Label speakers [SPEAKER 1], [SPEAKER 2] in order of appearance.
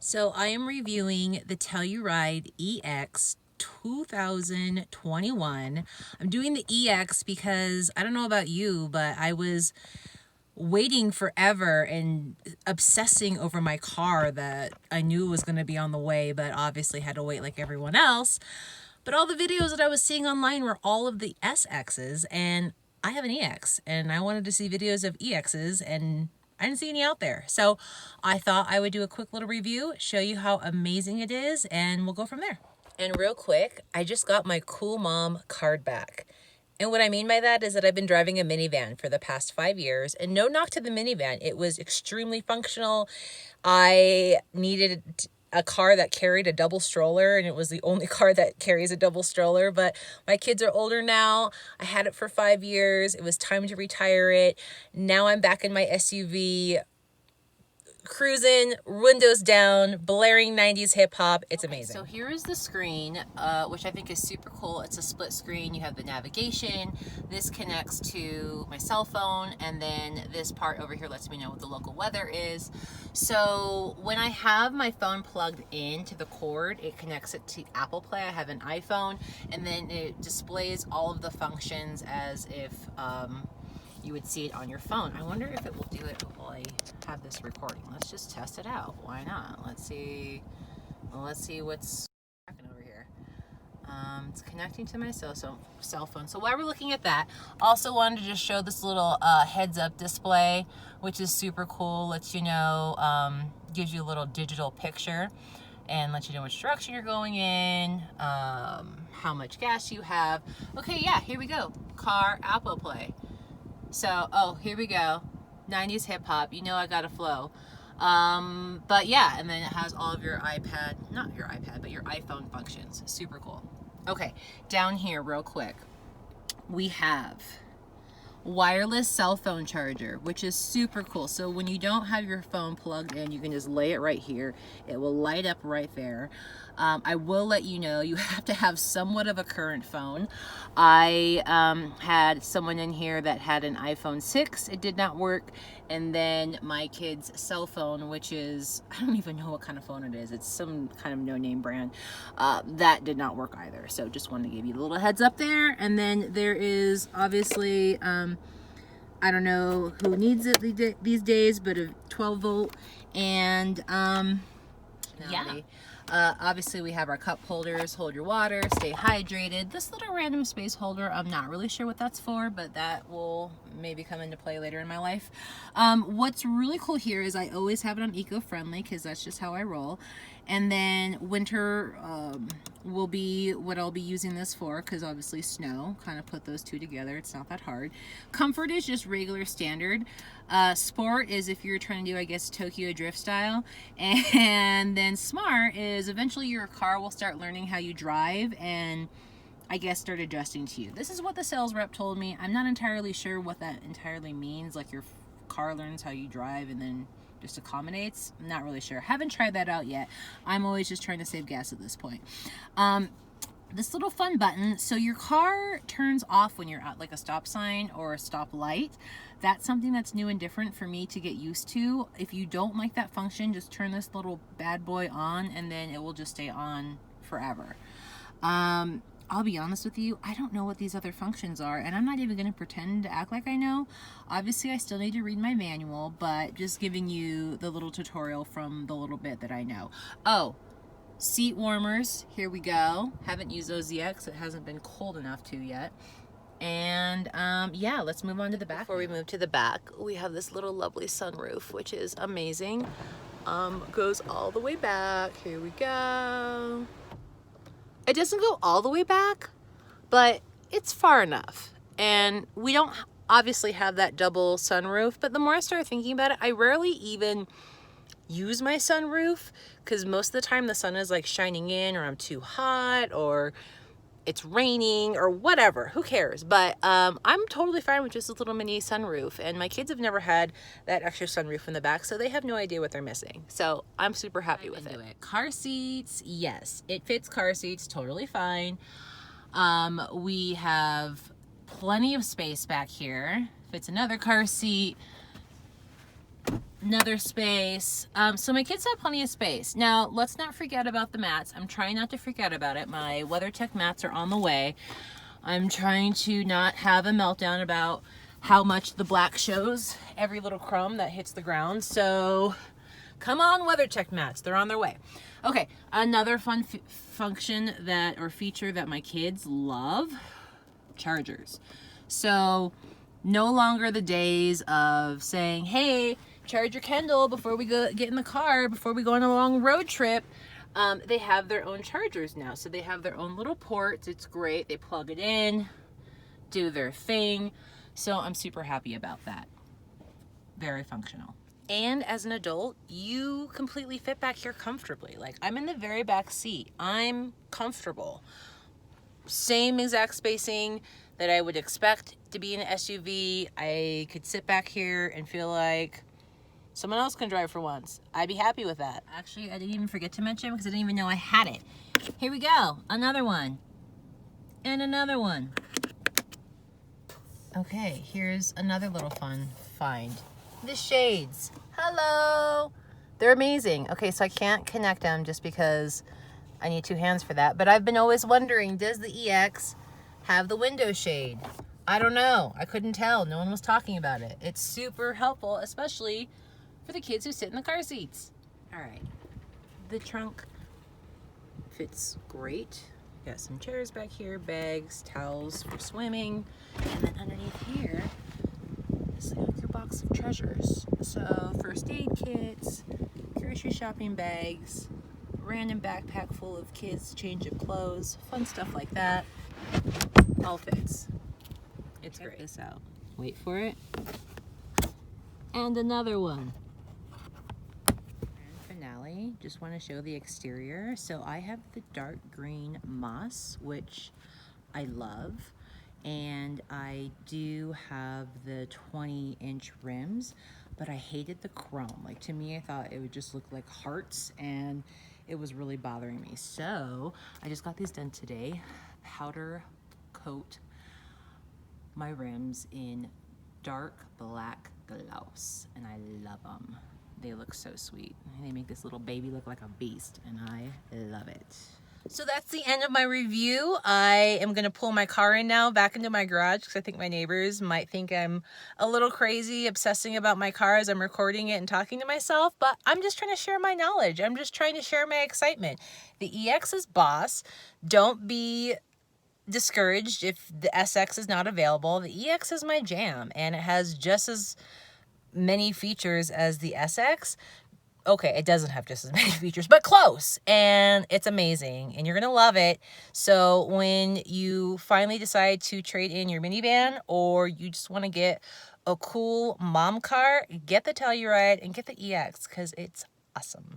[SPEAKER 1] So I am reviewing the Telluride EX 2021. I'm doing the EX because I don't know about you, but I was waiting forever and obsessing over my car that I knew was going to be on the way, but obviously had to wait like everyone else. But all the videos that I was seeing online were all of the SXs, and I have an EX, and I wanted to see videos of EXs, and I didn't see any out there. So I thought I would do a quick little review, show you how amazing it is, and we'll go from there. And real quick, I just got my Cool Mom card back. And what I mean by that is that I've been driving a minivan for the past 5 years, and no knock to the minivan. It was extremely functional. I needed a car that carried a double stroller, and it was the only car that carries a double stroller, but my kids are older now. I had it for 5 years. It was time to retire it. Now I'm back in my SUV, cruising, windows down, blaring 90s hip hop. It's amazing. So here is the screen, which I think is super cool. It's a split screen. You have the navigation. This connects to my cell phone, and then this part over here lets me know what the local weather is. So when I have my phone plugged into the cord, it connects it to Apple Play. I have an iPhone, and then it displays all of the functions as if you would see it on your phone. I wonder if it will do it while I have this recording. Let's just test it out. Why not? Let's see what's happening over here. It's connecting to my cell phone. So while we're looking at that, also wanted to just show this little heads up display, which is super cool. Lets you know, gives you a little digital picture and let you know which direction you're going in, how much gas you have. Okay, yeah, here we go. Car, Apple Play. So, oh, here we go. 90s hip hop. You know I got a flow. But yeah, and then it has all of your not your iPad, but your iPhone functions. Super cool. Okay, down here real quick, we have wireless cell phone charger, which is super cool. So when you don't have your phone plugged in, you can just lay it right here. It will light up right there. I will let you know, you have to have somewhat of a current phone. I had someone in here that had an iPhone 6. It did not work. And then my kid's cell phone, which is, I don't even know what kind of phone it is. It's some kind of no-name brand. That did not work either. So just wanted to give you a little heads up there. And then there is obviously, I don't know who needs it these days, but a 12 volt. And yeah. Obviously we have our cup holders, hold your water, stay hydrated. This little random space holder, I'm not really sure what that's for, but that will maybe come into play later in my life. What's really cool here is I always have it on eco-friendly because that's just how I roll. And then winter will be what I'll be using this for, because obviously snow, kind of put those two together. It's not that hard. Comfort is just regular standard. Sport is if you're trying to do, I guess, Tokyo drift style. And then smart is eventually your car will start learning how you drive and I guess start adjusting to you. This is what the sales rep told me. I'm not entirely sure what that entirely means, like your car learns how you drive and then just accommodates. I'm not really sure. Haven't tried that out yet. I'm always just trying to save gas at this point. This little fun button, so your car turns off when you're at like a stop sign or a stop light. That's something that's new and different for me to get used to. If you don't like that function, just turn this little bad boy on and then it will just stay on forever. I'll be honest with you, I don't know what these other functions are, and I'm not even going to pretend to act like I know. Obviously, I still need to read my manual, but just giving you the little tutorial from the little bit that I know. Oh, seat warmers, here we go. Haven't used those yet because it hasn't been cold enough to yet. And yeah, let's move on to the back. Before we move to the back, we have this little lovely sunroof, which is amazing. Goes all the way back. Here we go. It doesn't go all the way back, but it's far enough. And we don't obviously have that double sunroof, but the more I start thinking about it, I rarely even use my sunroof because most of the time the sun is like shining in, or I'm too hot, or it's raining, or whatever. Who cares? But I'm totally fine with just a little mini sunroof, and my kids have never had that extra sunroof in the back, so they have no idea what they're missing. So I'm super happy with it. Car seats, yes, it fits car seats totally fine. We have plenty of space back here. Fits another car seat. Another space. So my kids have plenty of space. Now, let's not forget about the mats. I'm trying not to forget about it. My WeatherTech mats are on the way. I'm trying to not have a meltdown about how much the black shows every little crumb that hits the ground. So come on, WeatherTech mats. They're on their way. Okay, another fun function that, or feature that my kids love, chargers. So no longer the days of saying, hey, charge your Kindle before we go get in the car, before we go on a long road trip. They have their own chargers now. So they have their own little ports. It's great. They plug it in, do their thing. So I'm super happy about that. Very functional. And as an adult, you completely fit back here comfortably. Like, I'm in the very back seat. I'm comfortable. Same exact spacing that I would expect to be in an SUV. I could sit back here and feel like someone else can drive for once. I'd be happy with that. Actually, I didn't even forget to mention because I didn't even know I had it. Here we go. Another one. And another one. Okay, here's another little fun find. The shades. Hello. They're amazing. Okay, so I can't connect them just because I need 2 hands for that. But I've been always wondering, does the EX have the window shade? I don't know. I couldn't tell. No one was talking about it. It's super helpful, especially for the kids who sit in the car seats. All right. The trunk fits great. Got some chairs back here, bags, towels for swimming. And then underneath here is like your box of treasures. So first aid kits, grocery shopping bags, random backpack full of kids' change of clothes, fun stuff like that. All fits. It's great. Check this out. Wait for it. And another one. And finale, just want to show the exterior. So I have the dark green moss, which I love. And I do have the 20-inch rims, but I hated the chrome. Like, to me, I thought it would just look like hearts, and it was really bothering me. So I just got these done today. Powder coat my rims in dark black gloss, and I love them. They look so sweet. They make this little baby look like a beast, and I love it. So that's the end of my review. I am gonna pull my car in now back into my garage because I think my neighbors might think I'm a little crazy obsessing about my car as I'm recording it and talking to myself, but I'm just trying to share my knowledge. I'm just trying to share my excitement. The EX is boss. Don't be discouraged if the SX is not available. The EX is my jam, and it has just as many features as the SX. Okay, it doesn't have just as many features, but close, and it's amazing, and you're gonna love it. So when you finally decide to trade in your minivan, or you just want to get a cool mom car, get the Telluride and get the EX because it's awesome.